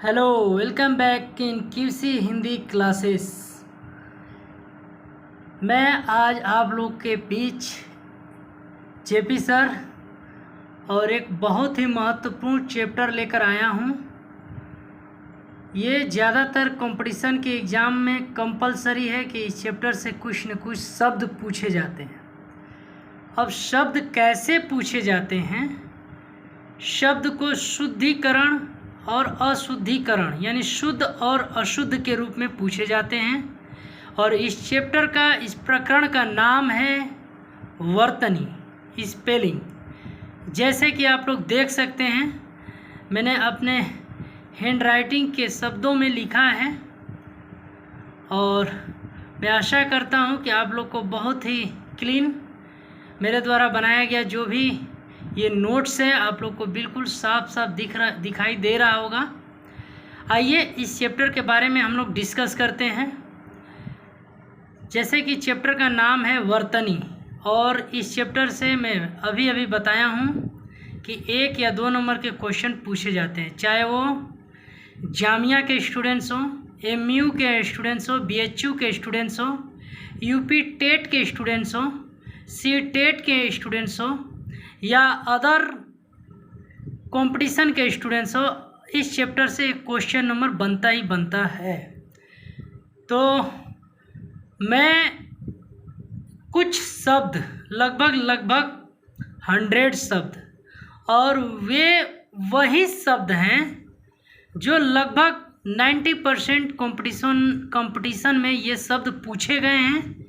Hello, welcome back in QC Hindi classes. मैं आज आप लोग के बीच जेपी सर और एक बहुत ही महत्वपूर्ण चैप्टर लेकर आया हूँ। ये ज़्यादातर कंपटीशन के एग्ज़ाम में कंपलसरी है कि इस चैप्टर से कुछ न कुछ शब्द पूछे जाते हैं। अब शब्द कैसे पूछे जाते हैं? शब्द को शुद्धिकरण और अशुद्धिकरण यानी शुद्ध और अशुद्ध के रूप में पूछे जाते हैं। और इस चैप्टर का, इस प्रकरण का नाम है वर्तनी, स्पेलिंग। जैसे कि आप लोग देख सकते हैं, मैंने अपने हैंड राइटिंग के शब्दों में लिखा है और मैं आशा करता हूं कि आप लोग को बहुत ही क्लीन मेरे द्वारा बनाया गया जो भी ये नोट्स है आप लोग को बिल्कुल साफ साफ दिखाई दे रहा होगा। आइए इस चैप्टर के बारे में हम लोग डिस्कस करते हैं। जैसे कि चैप्टर का नाम है वर्तनी, और इस चैप्टर से मैं अभी बताया हूँ कि 1 या 2 नंबर के क्वेश्चन पूछे जाते हैं, चाहे वो जामिया के स्टूडेंट्स हों, MU के स्टूडेंट्स हो, BHU के स्टूडेंट्स हो, UP टेट के स्टूडेंट्स हो, C टेट के स्टूडेंट्स हो या अदर कंपटीशन के स्टूडेंट्स हो। इस चैप्टर से क्वेश्चन नंबर बनता ही बनता है। तो मैं कुछ शब्द लगभग 100 शब्द, और वे वही शब्द हैं जो लगभग 90% कंपटीशन में ये शब्द पूछे गए हैं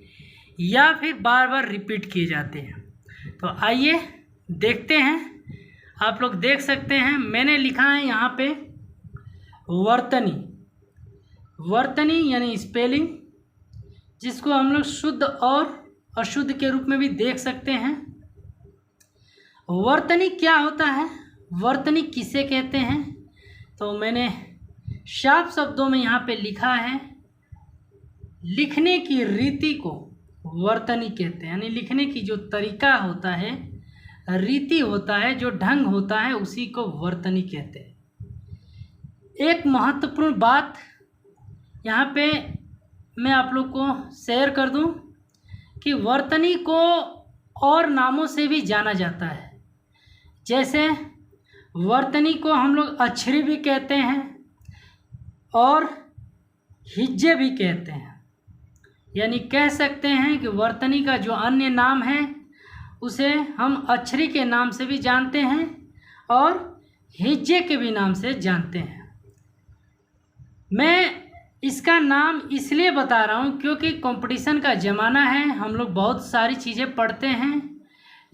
या फिर बार बार रिपीट किए जाते हैं। तो आइए देखते हैं। आप लोग देख सकते हैं मैंने लिखा है यहाँ पे वर्तनी। वर्तनी यानी स्पेलिंग, जिसको हम लोग शुद्ध और अशुद्ध के रूप में भी देख सकते हैं। वर्तनी क्या होता है, वर्तनी किसे कहते हैं? तो मैंने साफ शब्दों में यहाँ पे लिखा है, लिखने की रीति को वर्तनी कहते हैं। यानी लिखने की जो तरीका होता है, रीति होता है, जो ढंग होता है, उसी को वर्तनी कहते हैं। एक महत्वपूर्ण बात यहाँ पे मैं आप लोग को शेयर कर दूं कि वर्तनी को और नामों से भी जाना जाता है। जैसे वर्तनी को हम लोग अक्षरी भी कहते हैं और हिज्जे भी कहते हैं। यानी कह सकते हैं कि वर्तनी का जो अन्य नाम है उसे हम अक्षरी के नाम से भी जानते हैं और हिज्जे के भी नाम से जानते हैं। मैं इसका नाम इसलिए बता रहा हूँ क्योंकि कंपटीशन का ज़माना है, हम लोग बहुत सारी चीज़ें पढ़ते हैं,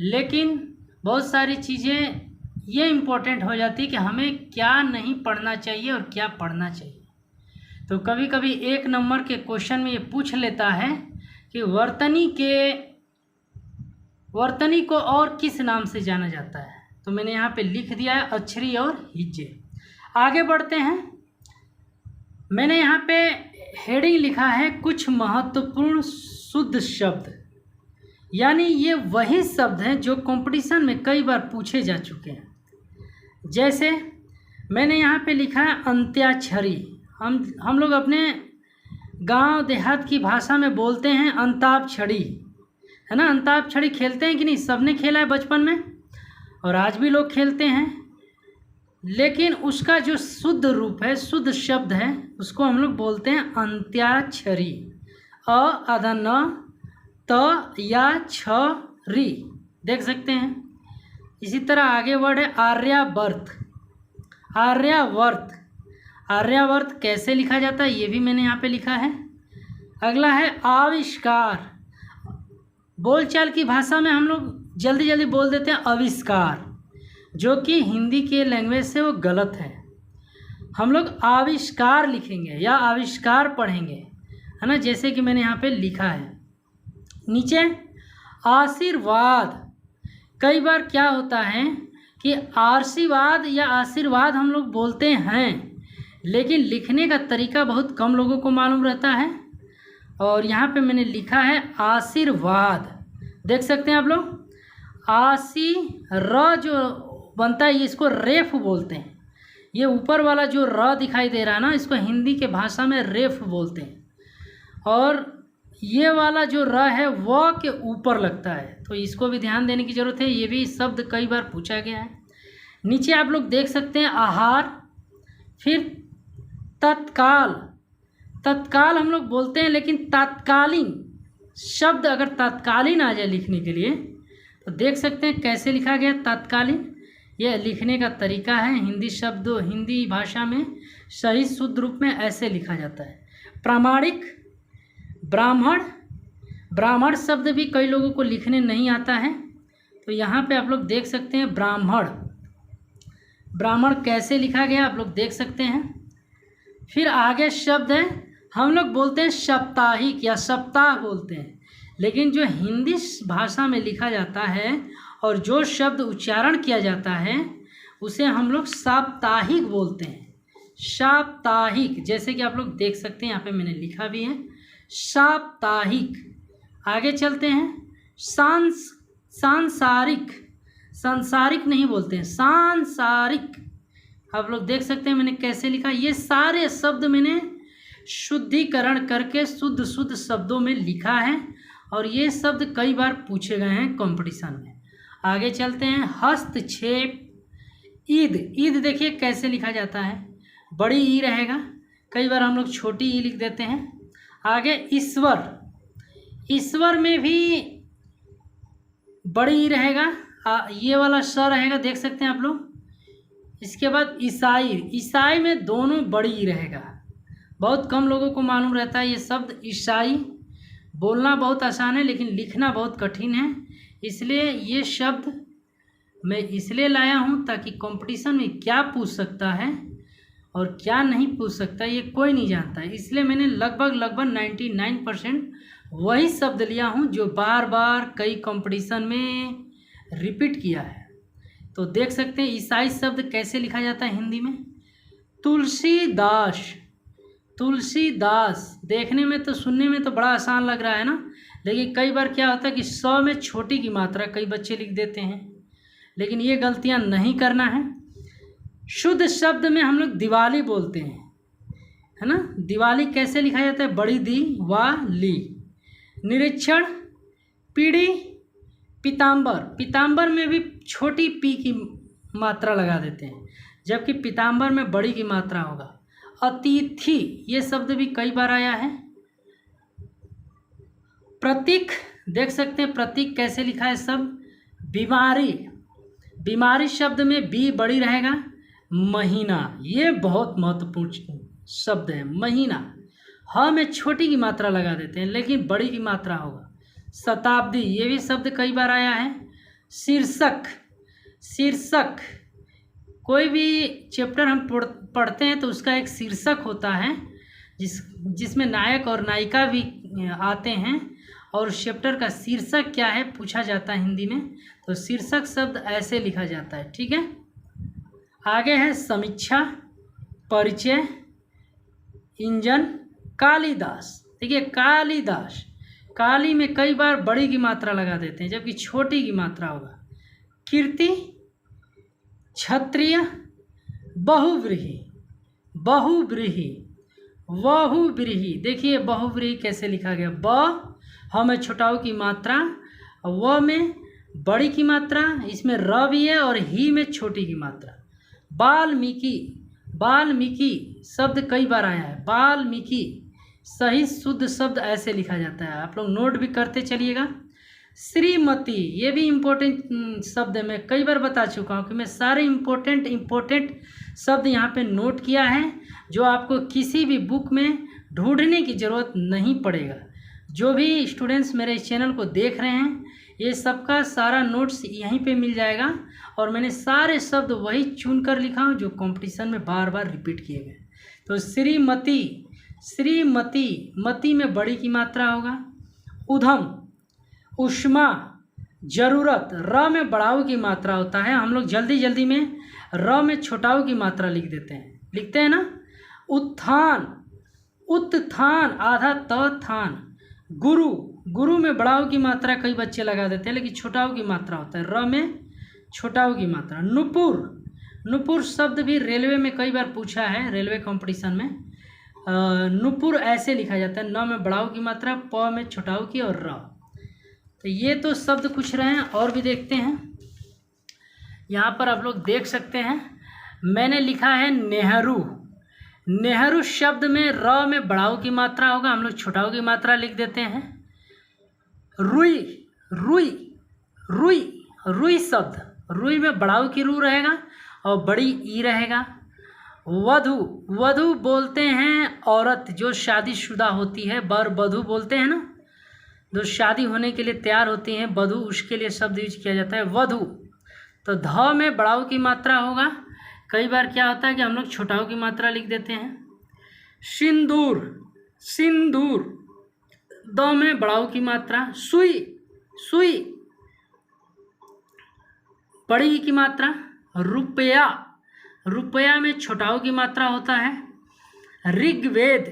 लेकिन बहुत सारी चीज़ें ये इम्पोर्टेंट हो जाती है कि हमें क्या नहीं पढ़ना चाहिए और क्या पढ़ना चाहिए। तो कभी कभी 1 नंबर के क्वेश्चन में ये पूछ लेता है कि वर्तनी को और किस नाम से जाना जाता है। तो मैंने यहाँ पे लिख दिया है अक्षरी और हिज्जे। आगे बढ़ते हैं। मैंने यहाँ पे हेडिंग लिखा है कुछ महत्वपूर्ण शुद्ध शब्द। यानी ये वही शब्द हैं जो कंपटीशन में कई बार पूछे जा चुके हैं। जैसे मैंने यहाँ पे लिखा है अंत्याक्षरी। हम लोग अपने गांव देहात की भाषा में बोलते हैं अंताक्षरी, है ना। अंताक्षरी खेलते हैं कि नहीं? सबने खेला है बचपन में और आज भी लोग खेलते हैं। लेकिन उसका जो शुद्ध रूप है, शुद्ध शब्द है, उसको हम लोग बोलते हैं अंत्याक्षरी। आधा न, त या छ री, देख सकते हैं। इसी तरह आगे वर्ड है आर्यावर्त। आर्यावर्त कैसे लिखा जाता है ये भी मैंने यहाँ पे लिखा है। अगला है आविष्कार। बोलचाल की भाषा में हम लोग जल्दी बोल देते हैं आविष्कार, जो कि हिंदी के लैंग्वेज से वो गलत है। हम लोग आविष्कार लिखेंगे या आविष्कार पढ़ेंगे, है ना। जैसे कि मैंने यहाँ पे लिखा है नीचे आशीर्वाद। कई बार क्या होता है कि आशीर्वाद या आशीर्वाद हम लोग बोलते हैं, लेकिन लिखने का तरीका बहुत कम लोगों को मालूम रहता है। और यहाँ पे मैंने लिखा है आशीर्वाद, देख सकते हैं आप लोग। आशी र जो बनता है इसको रेफ बोलते हैं। ये ऊपर वाला जो र दिखाई दे रहा है ना, इसको हिंदी के भाषा में रेफ बोलते हैं, और ये वाला जो र है व के ऊपर लगता है, तो इसको भी ध्यान देने की ज़रूरत है। ये भी शब्द कई बार पूछा गया है। नीचे आप लोग देख सकते हैं आहार, फिर तत्काल। तत्काल हम लोग बोलते हैं, लेकिन तत्कालीन शब्द अगर तत्कालीन आ जाए लिखने के लिए तो देख सकते हैं कैसे लिखा गया तत्कालीन। यह लिखने का तरीका है। हिंदी शब्द हिंदी भाषा में सही शुद्ध रूप में ऐसे लिखा जाता है। प्रामाणिक, ब्राह्मण। ब्राह्मण शब्द भी कई लोगों को लिखने नहीं आता है, तो यहाँ पे आप लोग देख सकते हैं ब्राह्मण। ब्राह्मण कैसे लिखा गया आप लोग देख सकते हैं। फिर आगे शब्द है, हम लोग बोलते हैं साप्ताहिक या सप्ताह बोलते हैं, लेकिन जो हिंदी भाषा में लिखा जाता है और जो शब्द उच्चारण किया जाता है उसे हम लोग साप्ताहिक बोलते हैं। साप्ताहिक, जैसे कि आप लोग देख सकते हैं यहाँ पे मैंने लिखा भी है साप्ताहिक। आगे चलते हैं। सांसारिक। सांसारिक नहीं बोलते हैं, सांसारिक। आप लोग देख सकते हैं मैंने कैसे लिखा। ये सारे शब्द मैंने शुद्धिकरण करके शुद्ध शुद्ध शब्दों में लिखा है, और ये शब्द कई बार पूछे गए हैं कंपटीशन में। आगे चलते हैं। हस्तक्षेप। ईद। ईद देखिए कैसे लिखा जाता है, बड़ी ई रहेगा, कई बार हम लोग छोटी ई लिख देते हैं। आगे ईश्वर। ईश्वर में भी बड़ी ई रहेगा, ये वाला स रहेगा, देख सकते हैं आप लोग। इसके बाद ईसाई। ईसाई में दोनों बड़ी ई रहेगा। बहुत कम लोगों को मालूम रहता है ये शब्द ईसाई। बोलना बहुत आसान है लेकिन लिखना बहुत कठिन है, इसलिए ये शब्द मैं इसलिए लाया हूँ ताकि कंपटीशन में क्या पूछ सकता है और क्या नहीं पूछ सकता ये कोई नहीं जानता है। इसलिए मैंने लगभग 99% वही शब्द लिया हूँ जो बार बार कई कंपटीशन में रिपीट किया है। तो देख सकते हैं ईसाई शब्द कैसे लिखा जाता है हिंदी में। तुलसीदास। तुलसीदास देखने में तो सुनने में तो बड़ा आसान लग रहा है ना, लेकिन कई बार क्या होता है कि 100 में छोटी की मात्रा कई बच्चे लिख देते हैं, लेकिन ये गलतियां नहीं करना है। शुद्ध शब्द में हम लोग दिवाली बोलते हैं, है ना। दिवाली कैसे लिखा जाता है, बड़ी दी वा ली। निरीक्षण। पीढ़ी। पीताम्बर। पीताम्बर में भी छोटी पी की मात्रा लगा देते हैं, जबकि पीताम्बर में बड़ी की मात्रा होगा। अतिथि, ये शब्द भी कई बार आया है। प्रतीक। देख सकते हैं प्रतीक कैसे लिखा है सब। बीमारी। बीमारी शब्द में बी बड़ी रहेगा। महीना, ये बहुत महत्वपूर्ण शब्द है महीना। ह में छोटी की मात्रा लगा देते हैं लेकिन बड़ी की मात्रा होगा। शताब्दी, ये भी शब्द कई बार आया है। शीर्षक। शीर्षक, कोई भी चैप्टर हम पढ़ते हैं तो उसका एक शीर्षक होता है जिसमें नायक और नायिका भी आते हैं, और उस चैप्टर का शीर्षक क्या है पूछा जाता है हिंदी में, तो शीर्षक शब्द ऐसे लिखा जाता है। ठीक है। आगे है समीक्षा, परिचय, इंजन। कालिदास। देखिए कालिदास, काली में कई बार बड़ी की मात्रा लगा देते हैं जबकि छोटी की मात्रा होगा। कीर्ति। क्षत्रिय। बहुव्रीहि। बहुव्रीहि। बहुव्रीहि, देखिए बहुव्रीहि कैसे लिखा गया। ब ह में छोटाऊ की मात्रा, व में बड़ी की मात्रा, इसमें र भी है और ही में छोटी की मात्रा। वाल्मीकि। वाल्मीकि शब्द कई बार आया है। वाल्मीकि सही शुद्ध शब्द ऐसे लिखा जाता है, आप लोग नोट भी करते चलिएगा। श्रीमती, ये भी इम्पोर्टेंट शब्द है, मैं कई बार बता चुका हूँ कि मैं सारे इम्पोर्टेंट शब्द यहाँ पे नोट किया है, जो आपको किसी भी बुक में ढूंढने की ज़रूरत नहीं पड़ेगा। जो भी स्टूडेंट्स मेरे इस चैनल को देख रहे हैं ये सबका सारा नोट्स यहीं पे मिल जाएगा, और मैंने सारे शब्द वही चुन कर लिखा हूँ जो कंपटीशन में बार बार रिपीट किए गए। तो श्रीमती। श्रीमती, मती में बड़ी की मात्रा होगा। उधम। उष्मा। जरूरत, र में बढ़ाऊ की मात्रा होता है, हम लोग जल्दी जल्दी में र में छोटाऊ की मात्रा लिख देते हैं, लिखते हैं ना। उत्थान। उत्थान, आधा त थान। गुरु। गुरु में बढ़ाऊ की मात्रा कई बच्चे लगा देते हैं लेकिन छोटाऊ की मात्रा होता है, र में छोटाऊ की मात्रा। नुपुर। नुपुर शब्द भी रेलवे में कई बार पूछा है, रेलवे कंपटीशन में। नुपुर ऐसे लिखा जाता है, न में बढ़ाऊ की मात्रा, प में छुटाऊ की और र। तो ये तो शब्द कुछ रहे हैं, और भी देखते हैं। यहाँ पर आप लोग देख सकते हैं, मैंने लिखा है नेहरू। नेहरू शब्द में र में बढ़ाऊ की मात्रा होगा, हम लोग छुटाऊ की मात्रा लिख देते हैं। रुई, रुई, रुई, रुई शब्द, रुई में बढ़ाऊ की रू रहेगा और बड़ी ई रहेगा। वधु, वधु बोलते हैं औरत जो शादीशुदा होती है, वर वधु बोलते हैं ना, जो शादी होने के लिए तैयार होती हैं वधु, उसके लिए शब्द यूज किया जाता है वधु। तो ध में बढ़ाऊ की मात्रा होगा, कई बार क्या होता है कि हम लोग छुटाऊ की मात्रा लिख देते हैं। सिंदूर, सिंदूर, द में बढ़ाऊ की मात्रा। सुई, सुई, बड़ी ई की मात्रा। रुपया, रुपया में छुटाऊ की मात्रा होता है। ऋग्वेद,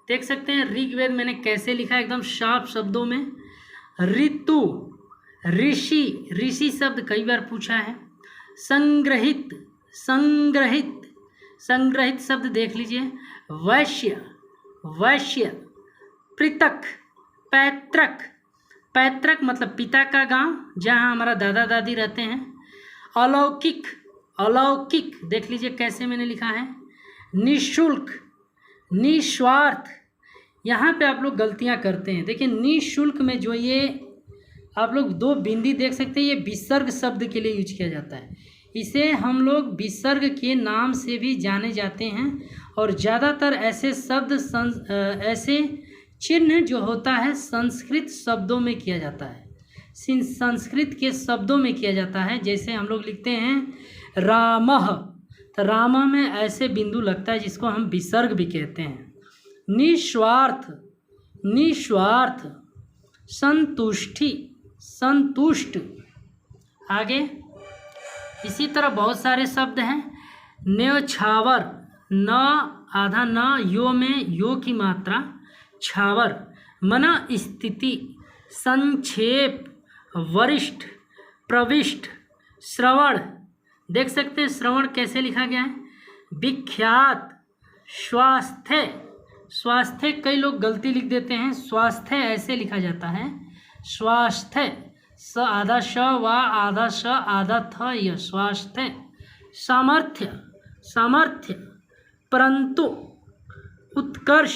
देख सकते हैं ऋग्वेद मैंने कैसे लिखा है, एकदम साफ शब्दों में। ऋतु, ऋषि, ऋषि शब्द कई बार पूछा है। संग्रहित, संग्रहित, संग्रहित शब्द देख लीजिए। वैश्य, वैश्य। पृथक, पैतृक, पैतृक मतलब पिता का गांव, जहां हमारा दादा दादी रहते हैं। अलौकिक, अलौकिक देख लीजिए कैसे मैंने लिखा है। निःशुल्क, निस्वार्थ, यहाँ पे आप लोग गलतियाँ करते हैं। देखिए निःशुल्क में जो ये आप लोग दो बिंदी देख सकते हैं, ये विसर्ग शब्द के लिए यूज किया जाता है। इसे हम लोग विसर्ग के नाम से भी जाने जाते हैं, और ज़्यादातर ऐसे शब्द ऐसे चिन्ह जो होता है संस्कृत शब्दों में किया जाता है, संस्कृत के शब्दों में किया जाता है। जैसे हम लोग लिखते हैं रामः, तो रामः में ऐसे बिंदु लगता है जिसको हम विसर्ग भी कहते हैं। निस्वार्थ, निस्वार्थ। संतुष्टि, संतुष्ट। आगे इसी तरह बहुत सारे शब्द हैं। न्यौछावर, न आधा न, यो में यो की मात्रा। छावर, मना स्थिति। संक्षेप, वरिष्ठ, प्रविष्ट। श्रवण, देख सकते हैं श्रवण कैसे लिखा गया है। विख्यात। स्वास्थ्य, स्वास्थ्य कई लोग गलती लिख देते हैं, स्वास्थ्य ऐसे लिखा जाता है। स्वास्थ्य, स आधा श, व आधा श, आधा थ, य, स्वास्थ्य। सामर्थ्य, सामर्थ्य। परंतु, उत्कर्ष,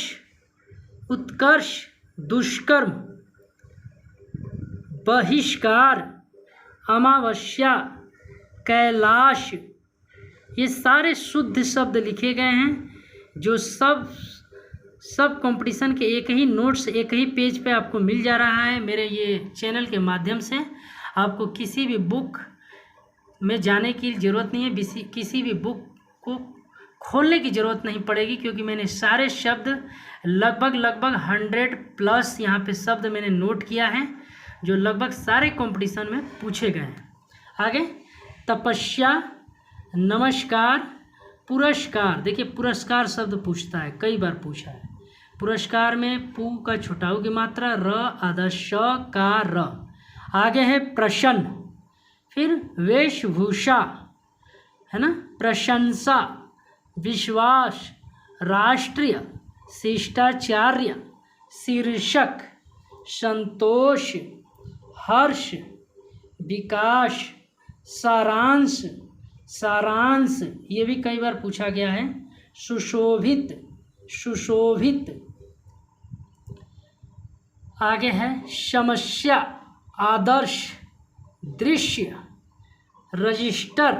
उत्कर्ष। दुष्कर्म, बहिष्कार, अमावस्या, कैलाश। ये सारे शुद्ध शब्द लिखे गए हैं, जो सब कंपटीशन के एक ही नोट्स, एक ही पेज पे आपको मिल जा रहा है मेरे ये चैनल के माध्यम से। आपको किसी भी बुक में जाने की ज़रूरत नहीं है, किसी भी बुक को खोलने की ज़रूरत नहीं पड़ेगी, क्योंकि मैंने सारे शब्द लगभग 100+ यहाँ पे शब्द मैंने नोट किया है, जो लगभग सारे कंपटीशन में पूछे गए हैं। आगे तपस्या, नमस्कार, पुरस्कार। देखिए पुरस्कार शब्द पूछता है, कई बार पूछा है। पुरस्कार में पू का छुटाऊ की मात्रा, र आधा श का र। आगे है प्रसन्न, फिर वेशभूषा, है ना, प्रशंसा, विश्वास, राष्ट्रीय, शिष्टाचार्य, शीर्षक, संतोष, हर्ष, विकास, सारांश, सारांश। ये भी कई बार पूछा गया है। सुशोभित, सुशोभित। आगे है समस्या, आदर्श, दृश्य, रजिस्टर,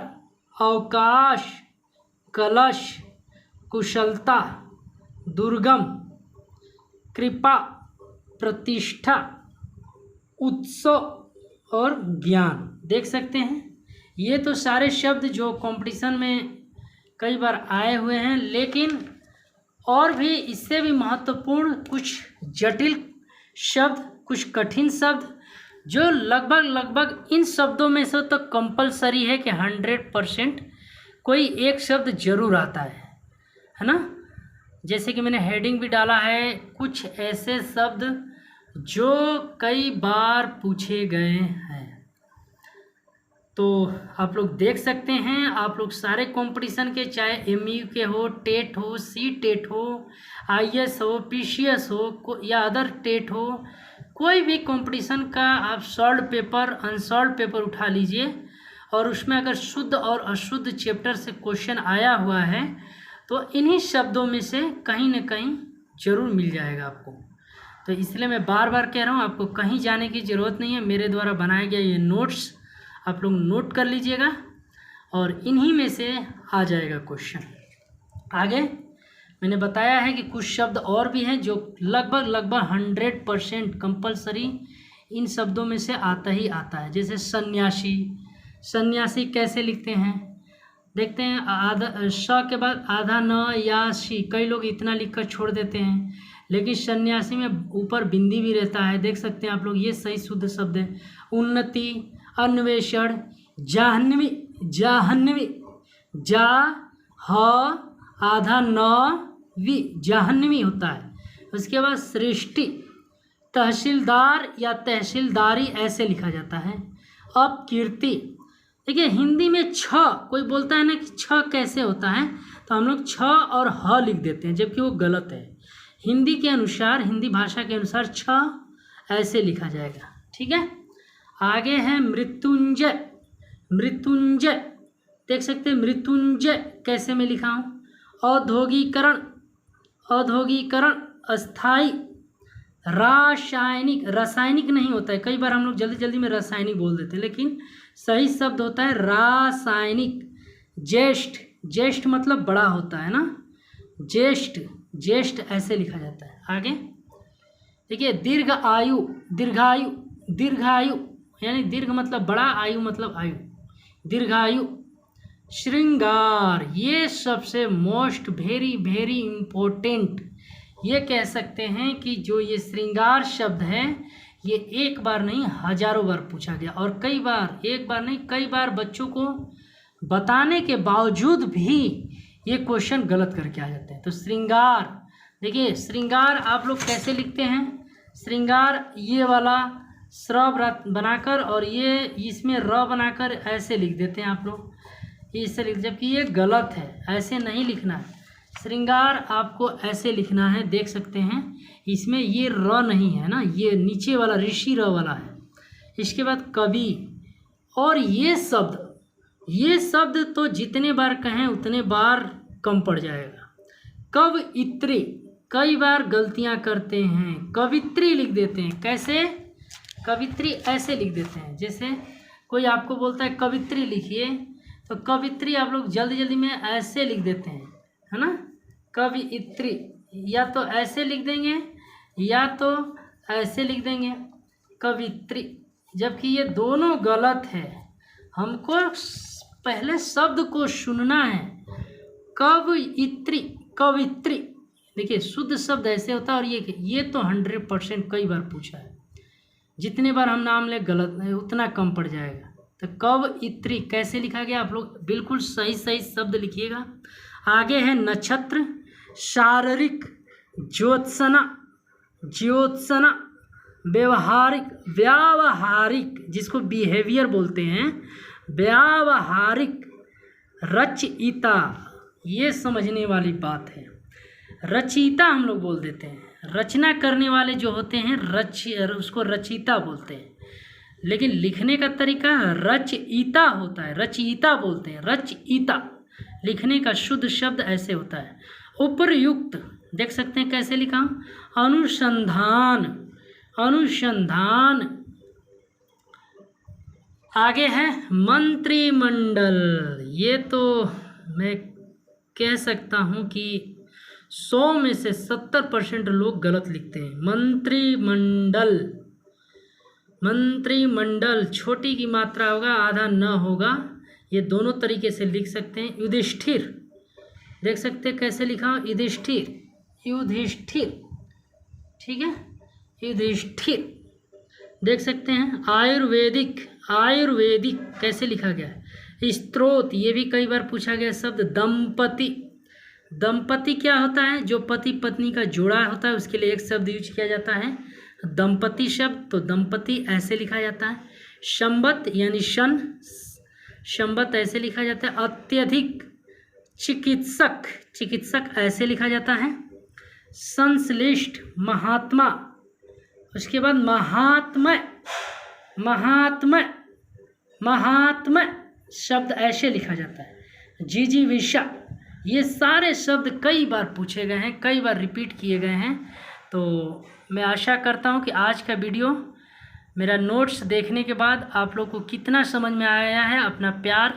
अवकाश, कलश, कुशलता, दुर्गम, कृपा, प्रतिष्ठा, उत्सव और ज्ञान। देख सकते हैं ये तो सारे शब्द जो कंपटीशन में कई बार आए हुए हैं, लेकिन और भी इससे भी महत्वपूर्ण कुछ जटिल शब्द, कुछ कठिन शब्द, जो लगभग इन शब्दों में से तो कंपलसरी है कि 100% कोई एक शब्द जरूर आता है ना। जैसे कि मैंने हेडिंग भी डाला है, कुछ ऐसे शब्द जो कई बार पूछे गए हैं। तो आप लोग देख सकते हैं, आप लोग सारे कंपटीशन के, चाहे MU के हो, टेट हो, सी टेट हो, IS हो, PCS हो या अदर टेट हो, कोई भी कंपटीशन का आप सॉल्व पेपर, अनसॉल्व पेपर उठा लीजिए और उसमें अगर शुद्ध और अशुद्ध चैप्टर से क्वेश्चन आया हुआ है तो इन्हीं शब्दों में से कहीं ना कहीं ज़रूर मिल जाएगा आपको। तो इसलिए मैं बार बार कह रहा हूँ, आपको कहीं जाने की ज़रूरत नहीं है। मेरे द्वारा बनाया गया ये नोट्स आप लोग नोट कर लीजिएगा और इन्हीं में से आ जाएगा क्वेश्चन। आगे मैंने बताया है कि कुछ शब्द और भी हैं जो लगभग 100% कंपलसरी इन शब्दों में से आता ही आता है। जैसे सन्यासी, सन्यासी कैसे लिखते हैं देखते हैं। आधा श के बाद आधा न या शी, कई लोग इतना लिखकर छोड़ देते हैं, लेकिन सन्यासी में ऊपर बिंदी भी रहता है, देख सकते हैं आप लोग। ये सही शुद्ध शब्द है। उन्नति, अन्वेषण, जाह्नवी, जाह्नवी, जा ह आधा न वी, जाह्नवी होता है। उसके बाद सृष्टि, तहसीलदार या तहसीलदारी ऐसे लिखा जाता है। अपकीर्ति, देखिए हिंदी में छ, कोई बोलता है ना कि छ कैसे होता है, तो हम लोग छ और ह लिख देते हैं, जबकि वो गलत है। हिंदी के अनुसार, हिंदी भाषा के अनुसार छ ऐसे लिखा जाएगा, ठीक है। आगे है मृत्युंजय, मृत्युंजय देख सकते हैं, मृत्युंजय कैसे मैं लिखा हूँ। औद्योगिकरण, औद्योगिकरण, अस्थाई, रासायनिक, रासायनिक नहीं होता है, कई बार हम लोग जल्दी जल्दी में रासायनिक बोल देते हैं, लेकिन सही शब्द होता है रासायनिक। ज्येष्ठ, ज्येष्ठ मतलब बड़ा होता है ना, ज्येष्ठ, ज्येष्ठ ऐसे लिखा जाता है। आगे देखिए दीर्घ आयु, दीर्घायु, दीर्घायु यानी दीर्घ मतलब बड़ा, आयु मतलब आयु, दीर्घायु। श्रृंगार, ये सबसे मोस्ट वेरी इम्पोर्टेंट, ये कह सकते हैं कि जो ये श्रृंगार शब्द है ये एक बार नहीं हजारों बार पूछा गया, और कई बार, एक बार नहीं कई बार बच्चों को बताने के बावजूद भी ये क्वेश्चन गलत करके आ जाते हैं। तो श्रृंगार, देखिए श्रृंगार आप लोग कैसे लिखते हैं। श्रृंगार ये वाला स्र बनाकर और ये इसमें र बनाकर ऐसे लिख देते हैं आप लोग, इससे लिख, जबकि ये गलत है, ऐसे नहीं लिखना है। श्रृंगार आपको ऐसे लिखना है, देख सकते हैं इसमें ये र नहीं है ना, ये नीचे वाला ऋषि र वाला है। इसके बाद कवि, और ये शब्द तो जितने बार कहें उतने बार कम पड़ जाएगा। कवयित्री, कई बार गलतियां करते हैं, कवित्री लिख देते हैं। कैसे, कवित्री ऐसे लिख देते हैं। जैसे कोई आपको बोलता है कवित्री लिखिए, तो कवित्री आप लोग जल्दी जल्दी में ऐसे लिख देते हैं, है ना, कवित्री, या तो ऐसे लिख देंगे या तो ऐसे लिख देंगे कवित्री, जबकि ये दोनों गलत है। हमको पहले शब्द को सुनना है। कवयित्री, कवित्री, देखिए शुद्ध शब्द ऐसे होता है, और ये तो 100% कई बार पूछा है, जितने बार हम नाम ले गलत उतना कम पड़ जाएगा। तो कवयित्री कैसे लिखा गया, आप लोग बिल्कुल सही शब्द लिखिएगा। आगे है नक्षत्र, शारीरिक, ज्योत्सना, ज्योत्सना, व्यवहारिक, व्यावहारिक जिसको बिहेवियर बोलते हैं, व्यावहारिक, रचयिता, ये समझने वाली बात है। रचयिता हम लोग बोल देते हैं, रचना करने वाले जो होते हैं उसको रचयिता बोलते हैं, लेकिन लिखने का तरीका रचयिता होता है, रचयिता बोलते हैं, रचयिता। लिखने का शुद्ध शब्द ऐसे होता है। उपर्युक्त देख सकते हैं कैसे लिखा हूँ, अनुसंधान, अनुसंधान। आगे है मंत्रिमंडल, ये तो मैं कह सकता हूँ कि 100 में से 70% लोग गलत लिखते हैं। मंत्रिमंडल, मंत्रिमंडल, छोटी की मात्रा होगा, आधा न होगा, ये दोनों तरीके से लिख सकते हैं। युधिष्ठिर देख सकते हैं कैसे लिखा हो, युधिष्ठिर, युधिष्ठिर, ठीक है, युधिष्ठिर देख सकते हैं। आयुर्वेदिक, आयुर्वेदिक कैसे लिखा गया है। स्त्रोत, ये भी कई बार पूछा गया शब्द। दंपति, दंपति क्या होता है, जो पति पत्नी का जोड़ा होता है उसके लिए एक शब्द यूज किया जाता है दंपति शब्द, तो दंपति ऐसे लिखा जाता है। संवत यानी सन, संवत ऐसे लिखा जाता है। अत्यधिक चिकित्सक, चिकित्सक ऐसे लिखा जाता है। संश्लिष्ट महात्मा, उसके बाद महात्म्य, महात्म्य, महात्म्य शब्द ऐसे लिखा जाता है। जिजीविषा, ये सारे शब्द कई बार पूछे गए हैं, कई बार रिपीट किए गए हैं। तो मैं आशा करता हूँ कि आज का वीडियो मेरा नोट्स देखने के बाद आप लोग को कितना समझ में आया है। अपना प्यार,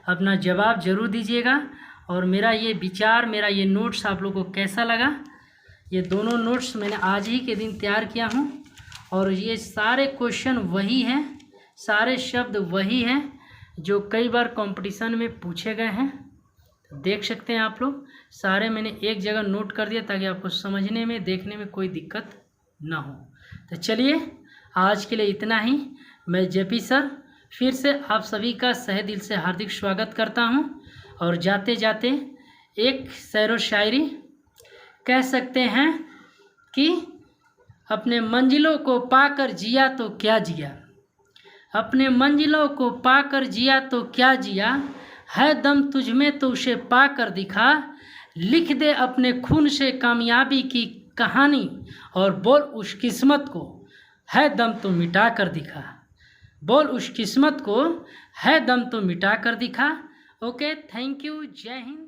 अपना जवाब ज़रूर दीजिएगा। और मेरा ये विचार, मेरा ये नोट्स आप लोग को कैसा लगा। ये दोनों नोट्स मैंने आज ही के दिन तैयार किया हूँ और ये सारे क्वेश्चन वही हैं, सारे शब्द वही हैं जो कई बार कंपटीशन में पूछे गए हैं। देख सकते हैं आप लोग, सारे मैंने एक जगह नोट कर दिया ताकि आपको समझने में, देखने में कोई दिक्कत ना हो। तो चलिए आज के लिए इतना ही। मैं जेपी सर फिर से आप सभी का सहे दिल से हार्दिक स्वागत करता हूं। और जाते जाते एक शेरो शायरी कह सकते हैं कि अपने मंजिलों को पाकर जिया तो क्या जिया, अपने मंजिलों को पाकर जिया तो क्या जिया, है दम तुझ में तो उसे पाकर दिखा, लिख दे अपने खून से कामयाबी की कहानी और बोल उस किस्मत को है दम तो मिटा कर दिखा, बोल उस किस्मत को है दम तो मिटा कर दिखा। ओके, थैंक यू, जय हिंद।